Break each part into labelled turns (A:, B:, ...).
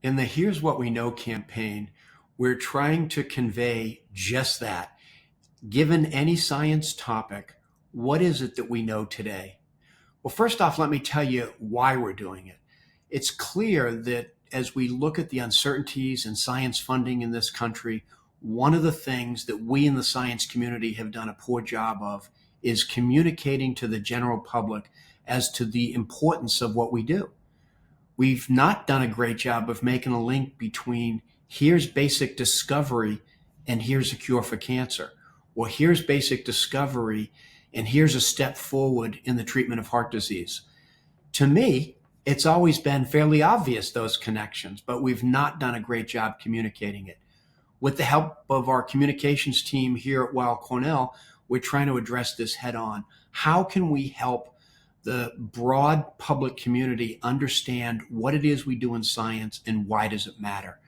A: In the Here's What We Know campaign, we're trying to convey just that. Given any science topic, what is it that we know today? Well, first off, let me tell you why we're doing it. It's clear that as we look at the uncertainties in science funding in this country, one of the things that we in the science community have done a poor job of is communicating to the general public as to the importance of what we do. We've not done a great job of making a link between here's basic discovery and here's a cure for cancer, or here's basic discovery and here's a step forward in the treatment of heart disease. To me, it's always been fairly obvious, those connections, but we've not done a great job communicating it. With the help of our communications team here at Weill Cornell, we're trying to address this head on. How can we help the broad public community understand what it is we do in science and why does it matter?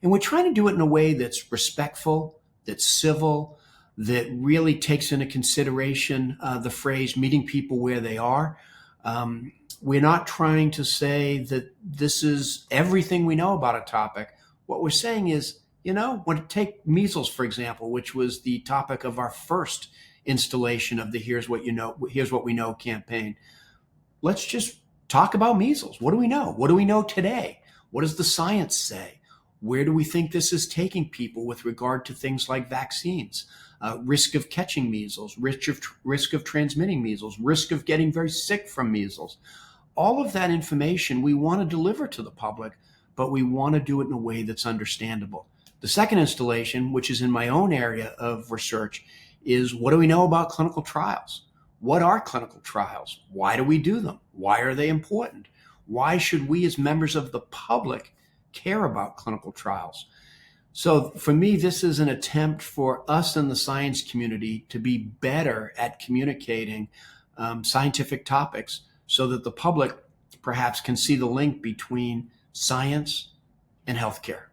A: And we're trying to do it in a way that's respectful, that's civil, that really takes into consideration the phrase meeting people where they are. We're not trying to say that this is everything we know about a topic. What we're saying is, when take measles, for example, which was the topic of our first installation of the Here's What We Know campaign. Let's just talk about measles. What do we know? What do we know today? What does the science say? Where do we think this is taking people with regard to things like vaccines, risk of catching measles, risk of transmitting measles, risk of getting very sick from measles? All of that information we want to deliver to the public, but we want to do it in a way that's understandable. The second installation, which is in my own area of research, is what do we know about clinical trials? What are clinical trials? Why do we do them? Why are they important? Why should we as members of the public care about clinical trials? So for me, this is an attempt for us in the science community to be better at communicating scientific topics so that the public perhaps can see the link between science and healthcare.